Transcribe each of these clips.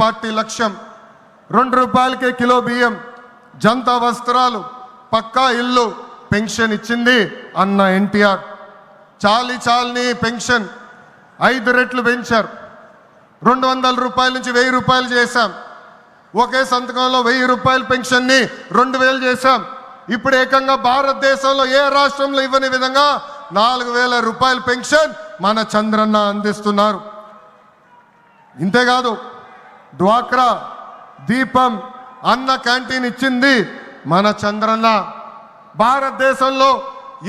Party లక్ష్యం. 2 రూపాయలకే kilo బియ్యం, జంతా వస్త్రాలు, పక్కా ఇల్లు, పెన్షన్ ఇచ్చింది అన్న ఎన్టీఆర్. చాలని పెన్షన్ 5 రెట్లు పెంచారు. 200 రూపాయల నుంచి 1000 రూపాయలు చేశాం. ఒకే సంతకంలో 1000 రూపాయల పెన్షన్ని 2000 చేశాం. ఇప్పుడు ఏకంగా భారతదేశంలో ఏ రాష్ట్రంలో ఇవ్వని విధంగా 4000 రూపాయల పెన్షన్ మన చంద్రన్న అందిస్తున్నారు. ఇంతేకాదు డ్వాక్రా, దీపం, అన్న క్యాంటీన్ ఇచ్చింది మన చంద్రన్న. భారతదేశంలో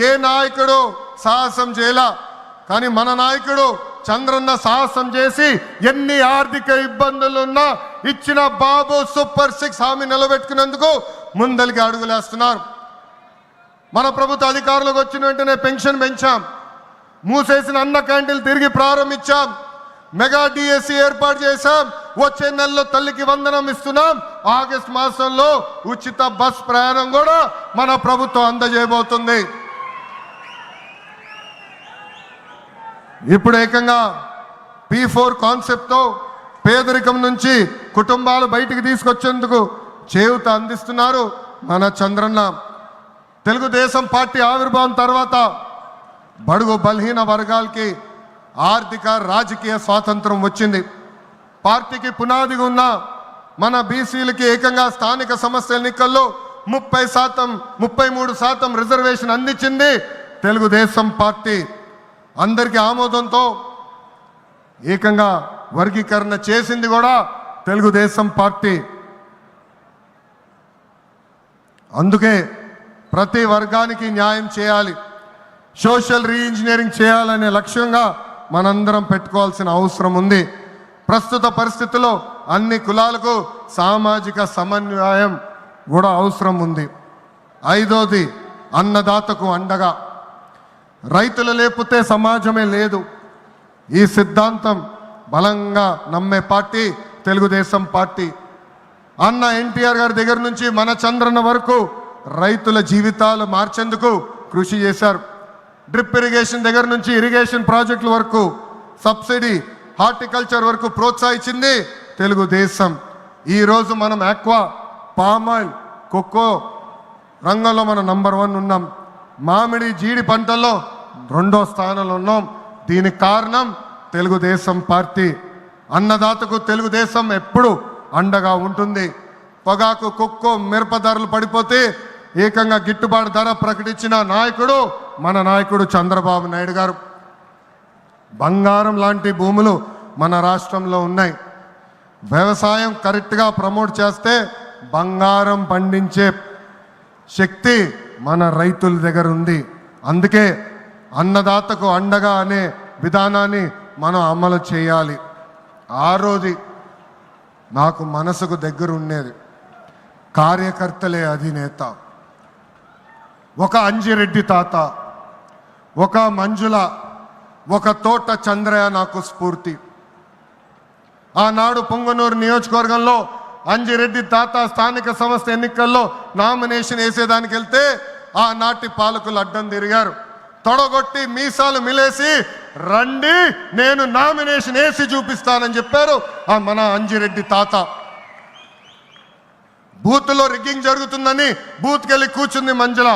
ఏ నాయకుడు సాహసం చేయలా, కానీ మన నాయకుడు చంద్రన్న సాహసం చేసి ఎన్ని ఆర్థిక ఇబ్బందులున్నా ఇచ్చిన బాబు సూపర్ 6 హామీ నిలబెట్టుకునేందుకు ముందలికి అడుగులేస్తున్నారు. మన ప్రభుత్వ అధికారులకు వచ్చిన వెంటనే పెన్షన్ పెంచాం. మూసేసిన అన్న క్యాంటీన్లు తిరిగి ప్రారంభించాం. మెగా డిఎస్సి ఏర్పాటు చేశాం. వచ్చే నెలలో తల్లికి వందనం ఇస్తున్నాం. ఆగస్టు మాసంలో ఉచిత బస్ ప్రయాణం కూడా మన ప్రభుత్వం అందజేయబోతుంది. ఇప్పుడు ఏకంగా P4 కాన్సెప్ట్తో పేదరికం నుంచి కుటుంబాలు బయటికి తీసుకొచ్చేందుకు చేయూత అందిస్తున్నారు మన చంద్రన్న. తెలుగుదేశం పార్టీ ఆవిర్భావం తర్వాత బడుగు బలహీన వర్గాలకి ఆర్థిక రాజకీయ స్వాతంత్రం వచ్చింది. పార్టీకి పునాదిగా ఉన్న మన బీసీలకి ఏకంగా స్థానిక సంస్థల ఎన్నికల్లో 33% రిజర్వేషన్ అందించింది తెలుగుదేశం పార్టీ. అందరికీ ఆమోదంతో ఏకంగా వర్గీకరణ చేసింది కూడా తెలుగుదేశం పార్టీ. అందుకే ప్రతి వర్గానికి న్యాయం చేయాలి, సోషల్ రీఇంజనీరింగ్ చేయాలనే లక్ష్యంగా మనందరం పెట్టుకోవాల్సిన అవసరం ఉంది. ప్రస్తుత పరిస్థితుల్లో అన్ని కులాలకు సామాజిక సమన్వయం కూడా అవసరం ఉంది. 5వది అన్నదాతకు అండగా. రైతులు లేకపోతే సమాజమే లేదు. ఈ సిద్ధాంతం బలంగా నమ్మే పార్టీ తెలుగుదేశం పార్టీ. అన్న ఎన్టీఆర్ గారి దగ్గర నుంచి మన చంద్రన్న వరకు రైతుల జీవితాలు మార్చేందుకు కృషి చేశారు. డ్రిప్ ఇరిగేషన్ దగ్గర నుంచి ఇరిగేషన్ ప్రాజెక్టుల వరకు, సబ్సిడీ, హార్టికల్చర్ వరకు ప్రోత్సహించింది తెలుగుదేశం. ఈరోజు మనం ఆక్వా, పామాయిల్, కోకో రంగంలో మనం నంబర్ 1 ఉన్నాం. మామిడి, జీడి పంటల్లో 2వ స్థానంలో ఉన్నాం. దీనికి కారణం తెలుగుదేశం పార్టీ. అన్నదాతకు తెలుగుదేశం ఎప్పుడు అండగా ఉంటుంది. పొగాకు, కుక్కో, మిరప ధరలు పడిపోతే ఏకంగా గిట్టుబాటు ధర ప్రకటించిన నాయకుడు మన నాయకుడు చంద్రబాబు నాయుడు గారు. బంగారం లాంటి భూములు మన రాష్ట్రంలో ఉన్నాయి. వ్యవసాయం కరెక్ట్గా ప్రమోట్ చేస్తే బంగారం పండించే శక్తి మన రైతుల దగ్గర ఉంది. అందుకే అన్నదాతకు అండగా అనే విధానాన్ని మనం అమలు చేయాలి. 6వది నాకు మనసుకు దగ్గర ఉండేది, కార్యకర్తలే అధినేత. ఒక అంజిరెడ్డి తాత, ఒక మంజుల, ఒక తోట చంద్రయ్య నాకు స్ఫూర్తి. ఆనాడు పొంగనూరు నియోజకవర్గంలో అంజిరెడ్డి తాత స్థానిక సంస్థ ఎన్నికల్లో నామినేషన్ వేసేదానికి వెళ్తే ఆనాటి పాలకులు అడ్డం తిరిగారు. తొడగొట్టి మీసాలు మిలేసి రండి నేను నామినేషన్ వేసి చూపిస్తానని చెప్పారు మన అంజిరెడ్డి తాత. బూత్లో రిగ్గింగ్ జరుగుతుందని బూత్కి వెళ్ళి కూర్చుంది మంజుల.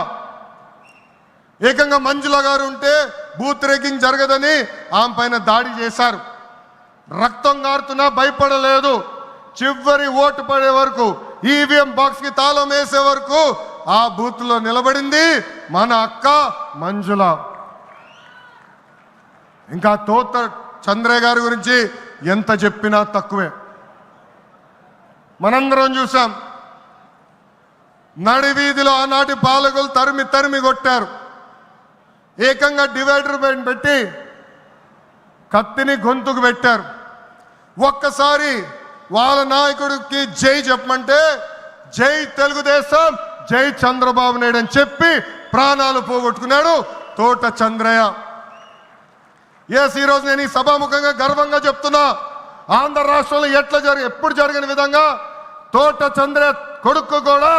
ఏకంగా మంజుల గారు ఉంటే బూత్ రిగ్గింగ్ జరగదని ఆమె పైన దాడి చేశారు. రక్తం గారుతున్నా భయపడలేదు. చివరి ఓటు పడే వరకు, ఈవీఎం బాక్స్కి తాళం వేసే వరకు ఆ బూత్లో నిలబడింది మన అక్క మంజుల. ఇంకా తోట చంద్రయ్య గారి గురించి ఎంత చెప్పినా తక్కువే. మనందరం చూసాం, నడివీధిలో ఆనాటి పాలకులు తరిమి కొట్టారు. ఏకంగా డివైడర్ పెట్టి కత్తిని గొంతుకు పెట్టారు. ఒక్కసారి వాళ్ళ నాయకుడికి జై చెప్పమంటే జై తెలుగుదేశం, జై చంద్రబాబు నాయుడు అని చెప్పి ప్రాణాలు పోగొట్టుకున్నాడు తోట చంద్రయ్య. ఈరోజు నేను ఈ సభాముఖంగా గర్వంగా చెప్తున్నా, ఆంధ్ర రాష్ట్రంలో ఎప్పుడు జరిగిన విధంగా తోట చంద్రయ్య కొడుకు కూడా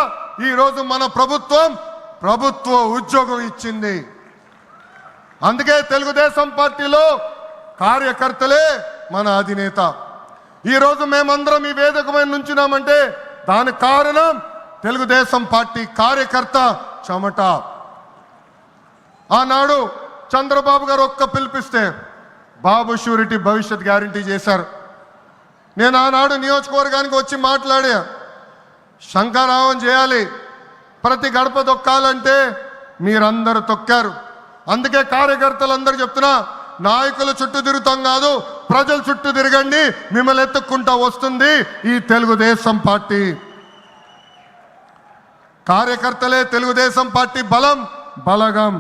ఈరోజు మన ప్రభుత్వ ఉద్యోగం ఇచ్చింది. అందుకే తెలుగుదేశం పార్టీలో కార్యకర్తలే మన అధినేత. ఈరోజు మేమందరం ఈ వేదిక మీద నుంచున్నామంటే దానికి కారణం తెలుగుదేశం పార్టీ కార్యకర్త చెమట. ఆనాడు చంద్రబాబు గారు ఒక్క పిలిపిస్తే బాబు షూరిటీ భవిష్యత్ గ్యారంటీ చేశారు. నేను ఆనాడు నియోజకవర్గానికి వచ్చి మాట్లాడా, శంఖారావం చేయాలి, ప్రతి గడప తొక్కాలంటే మీరందరూ తొక్కారు. అందుకే కార్యకర్తలందరూ చెప్తున్నా, నాయకుల చుట్టూ తిరుగుతాం కాదు, ప్రజల చుట్టూ తిరగండి, మిమ్మల్ని ఎత్తుక్కుంటా వస్తుంది ఈ తెలుగుదేశం పార్టీ. కార్యకర్తలే తెలుగుదేశం పార్టీ బలం బలగం.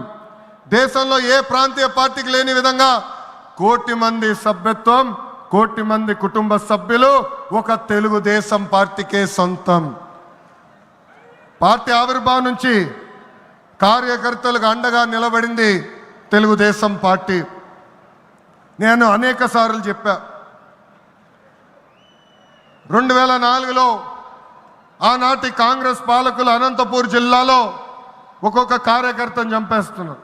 దేశంలో ఏ ప్రాంతీయ పార్టీకి లేని విధంగా 1 కోటి మంది సభ్యత్వం, 1 కోటి మంది కుటుంబ సభ్యులు ఒక తెలుగుదేశం పార్టీకే సొంతం. పార్టీ ఆవిర్భావం నుంచి కార్యకర్తలకు అండగా నిలబడింది తెలుగుదేశం పార్టీ. నేను అనేక సార్లు చెప్పా, 2004లో ఆనాటి కాంగ్రెస్ పాలకులు అనంతపూర్ జిల్లాలో ఒక్కొక్క కార్యకర్తను చంపేస్తున్నారు.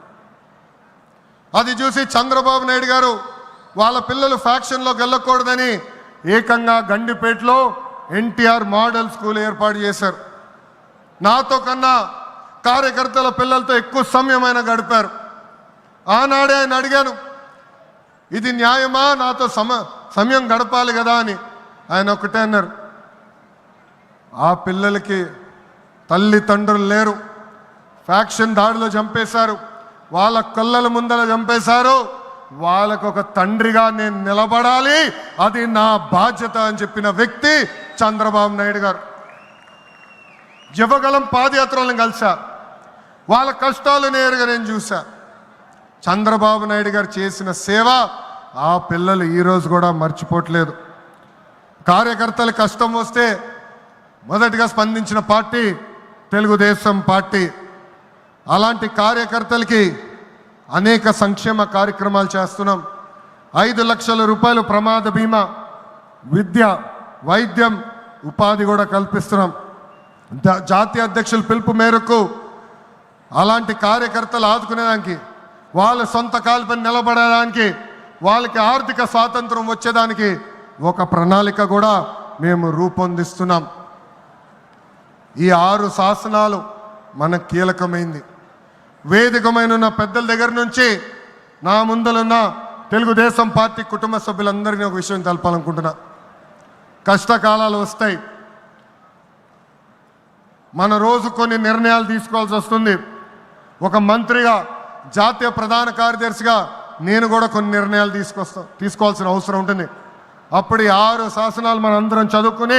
అది చూసి చంద్రబాబు నాయుడు గారు వాళ్ళ పిల్లలు ఫ్యాక్షన్లోకి వెళ్ళకూడదని ఏకంగా గండిపేటలో ఎన్టీఆర్ మోడల్ స్కూల్ ఏర్పాటు చేశారు. నాతో కన్నా కార్యకర్తల పిల్లలతో ఎక్కువ సమయం ఆయన గడిపారు. ఆనాడే ఆయన అడిగాను, ఇది న్యాయమా, నాతో సమయం గడపాలి కదా అని. ఆయన ఒకటే అన్నారు, ఆ పిల్లలకి తల్లిదండ్రులు లేరు, ఫ్యాక్షన్ దాడిలో చంపేశారు, వాళ్ళ కళ్ళల ముందర చంపేశారు, వాళ్ళకు ఒక తండ్రిగా నేను నిలబడాలి, అది నా బాధ్యత అని చెప్పిన వ్యక్తి చంద్రబాబు నాయుడు గారు. యువగలం పాదయాత్రలను కలిసా, వాళ్ళ కష్టాలు నేరుగా నేను చూసా. చంద్రబాబు నాయుడు గారు చేసిన సేవ ఆ పిల్లలు ఈరోజు కూడా మర్చిపోవట్లేదు. కార్యకర్తల కష్టం వస్తే మొదటిగా స్పందించిన పార్టీ తెలుగుదేశం పార్టీ. అలాంటి కార్యకర్తలకి అనేక సంక్షేమ కార్యక్రమాలు చేస్తున్నాం. 5 లక్షల రూపాయలు ప్రమాద బీమా, విద్య, వైద్యం, ఉపాధి కూడా కల్పిస్తున్నాం. జాతీయ అధ్యక్షుల పిలుపు మేరకు అలాంటి కార్యకర్తలు ఆదుకునేదానికి, వాళ్ళ సొంత కాలుపై నిలబడడానికి, వాళ్ళకి ఆర్థిక స్వాతంత్రం వచ్చేదానికి ఒక ప్రణాళిక కూడా మేము రూపొందిస్తున్నాం. ఈ 6 శాసనాలు మనకు కీలకమైంది. వేదికమైన పెద్దల దగ్గర నుంచి నా ముందలున్న తెలుగుదేశం పార్టీ కుటుంబ సభ్యులందరినీ ఒక విషయం తెలపాలనుకుంటున్నా. కష్టకాలాలు వస్తాయి, మన రోజు కొన్ని నిర్ణయాలు తీసుకోవాల్సి వస్తుంది. ఒక మంత్రిగా, జాతీయ ప్రధాన కార్యదర్శిగా నేను కూడా కొన్ని నిర్ణయాలు తీసుకోవాల్సిన అవసరం ఉంటుంది. అప్పుడు ఈ 6 శాసనాలు మనం అందరం చదువుకుని